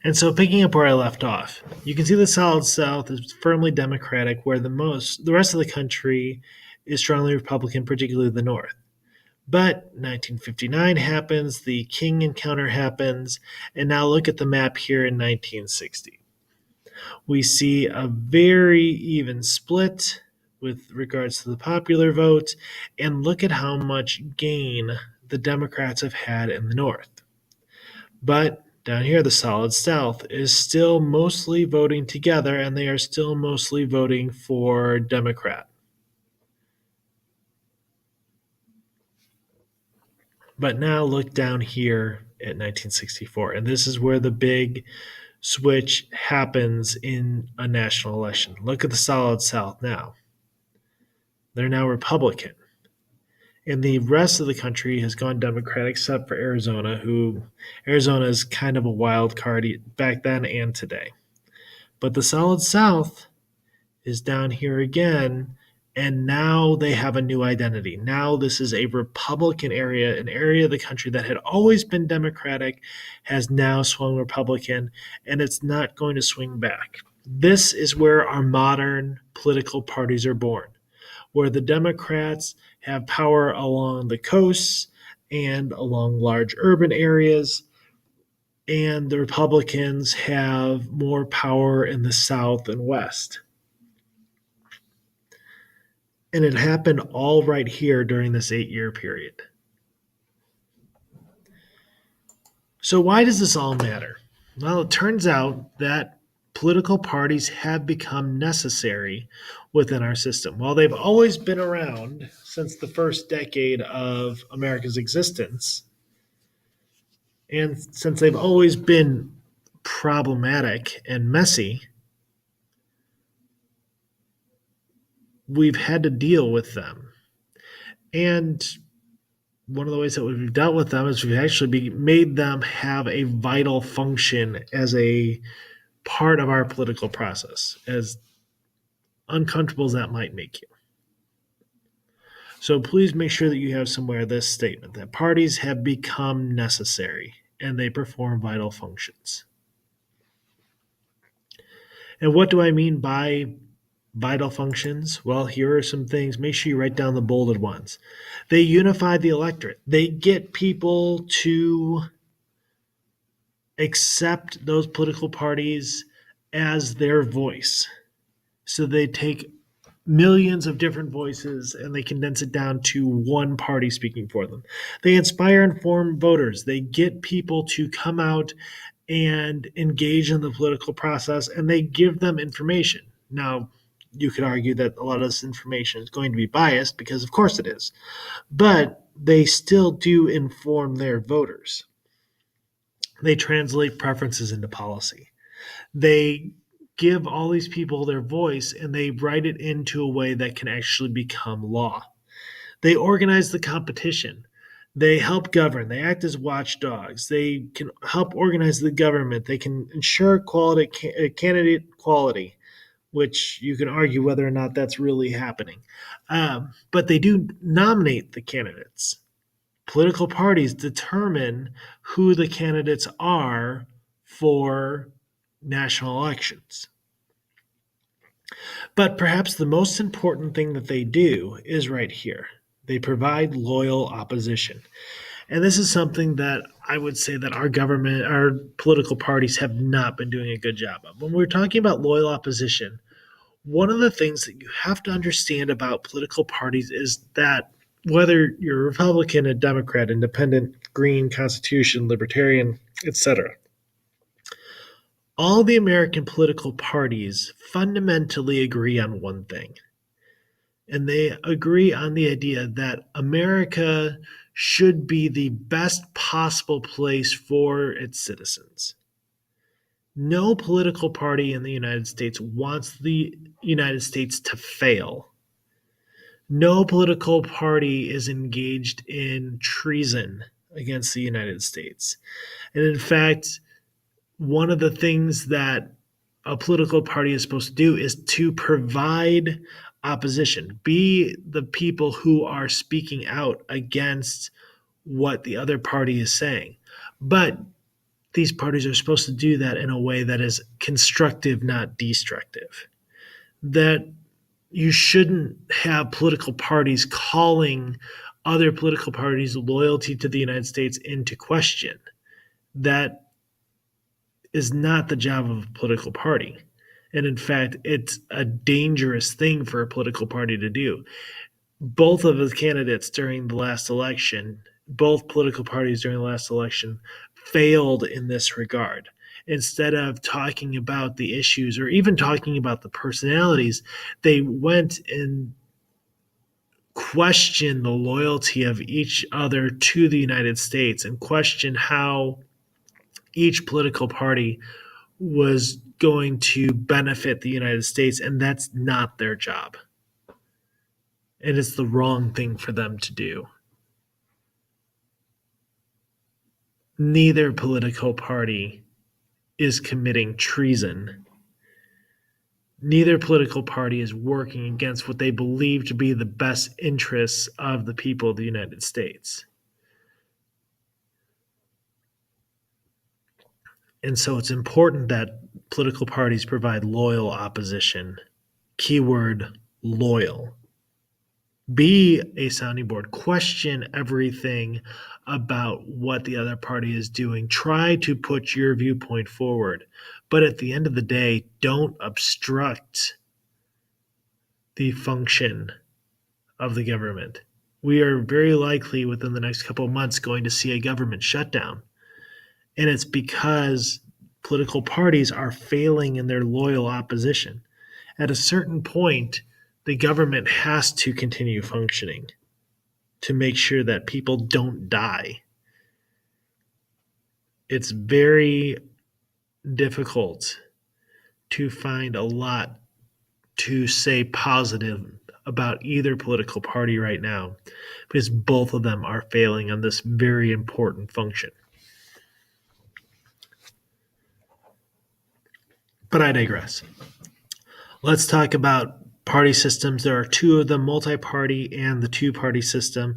And so, picking up where I left off, you can see the Solid South is firmly Democratic, where the rest of the country is strongly Republican, particularly the North. But 1959 happens, the King encounter happens, and now look at the map here in 1960. We see a very even split with regards to the popular vote, and look at how much gain the Democrats have had in the North. But down here, the Solid South is still mostly voting together, and they are still mostly voting for Democrat. But now look down here at 1964, and this is where the big switch happens in a national election. Look at the Solid South now. They're now Republican. And the rest of the country has gone Democrat except for Arizona, who Arizona is kind of a wild card back then and today. But the Solid South is down here again, and now they have a new identity. Now this is a Republican area, an area of the country that had always been Democratic has now swung Republican, and it's not going to swing back. This is where our modern political parties are born, where the Democrats have power along the coasts and along large urban areas, and the Republicans have more power in the South and West. And it happened all right here during this 8-year period. So, why does this all matter? Well, it turns out that political parties have become necessary within our system. While they've always been around since the first decade of America's existence, and since they've always been problematic and messy, we've had to deal with them. And one of the ways that we've dealt with them is we've actually made them have a vital function as a part of our political process, as uncomfortable as that might make you. So please make sure that you have somewhere this statement that parties have become necessary and they perform vital functions. And what do I mean by vital functions? Well, here are some things. Make sure you write down the bolded ones. They unify the electorate. They get people to accept those political parties as their voice. So they take millions of different voices and they condense it down to one party speaking for them. They inspire and inform voters. They get people to come out and engage in the political process, and they give them information. Now, you could argue that a lot of this information is going to be biased because, of course, it is, but they still do inform their voters. They translate preferences into policy. They give all these people their voice and they write it into a way that can actually become law. They organize the competition. They help govern. They act as watchdogs. They can help organize the government. They can ensure candidate quality, which you can argue whether or not that's really happening. But they do nominate the candidates. Political parties determine who the candidates are for national elections. But perhaps the most important thing that they do is right here. They provide loyal opposition. And this is something that I would say that our government, our political parties have not been doing a good job of. When we're talking about loyal opposition, one of the things that you have to understand about political parties is that whether you're a Republican, a Democrat, Independent, Green, Constitution, Libertarian, etc., all the American political parties fundamentally agree on one thing. And they agree on the idea that America should be the best possible place for its citizens. No political party in the United States wants the United States to fail. No political party is engaged in treason against the United States. And in fact, one of the things that a political party is supposed to do is to provide opposition, be the people who are speaking out against what the other party is saying. But these parties are supposed to do that in a way that is constructive, not destructive. That you shouldn't have political parties calling other political parties' loyalty to the United States into question. That is not the job of a political party. And in fact, it's a dangerous thing for a political party to do. Both of the candidates during the last election, both political parties during the last election, failed in this regard. Instead of talking about the issues or even talking about the personalities, they went and questioned the loyalty of each other to the United States and questioned how each political party was going to benefit the United States, and that's not their job. And it's the wrong thing for them to do. Neither political party is committing treason. Neither political party is working against what they believe to be the best interests of the people of the United States. And so it's important that political parties provide loyal opposition. Keyword loyal. Be a sounding board. Question everything about what the other party is doing. Try to put your viewpoint forward. But at the end of the day, don't obstruct the function of the government. We are very likely within the next couple of months going to see a government shutdown. And it's because political parties are failing in their loyal opposition. At a certain point, the government has to continue functioning to make sure that people don't die. It's very difficult to find a lot to say positive about either political party right now because both of them are failing on this very important function. But I digress. Let's talk about party systems. There are two of them, multi-party and the two-party system.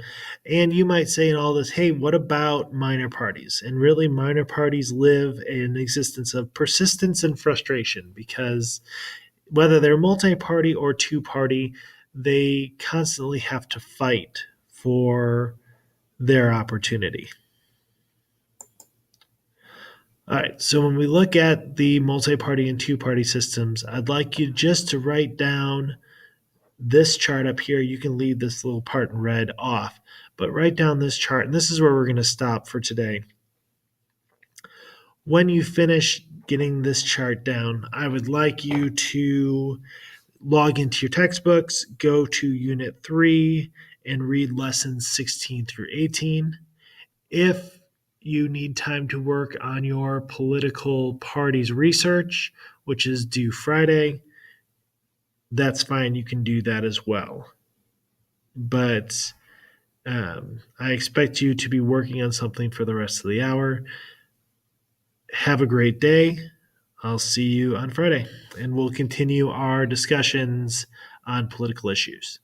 And you might say in all this, hey, what about minor parties? And really, minor parties live in existence of persistence and frustration because whether they're multi-party or two-party, they constantly have to fight for their opportunity. All right, so when we look at the multi-party and two-party systems, I'd like you just to write down this chart up here. You can leave this little part in red off, but write down this chart, and this is where we're going to stop for today. When you finish getting this chart down, I would like you to log into your textbooks, go to Unit 3, and read lessons 16 through 18. If you need time to work on your political parties research, which is due Friday, that's fine. You can do that as well. But I expect you to be working on something for the rest of the hour. Have a great day. I'll see you on Friday, and we'll continue our discussions on political issues.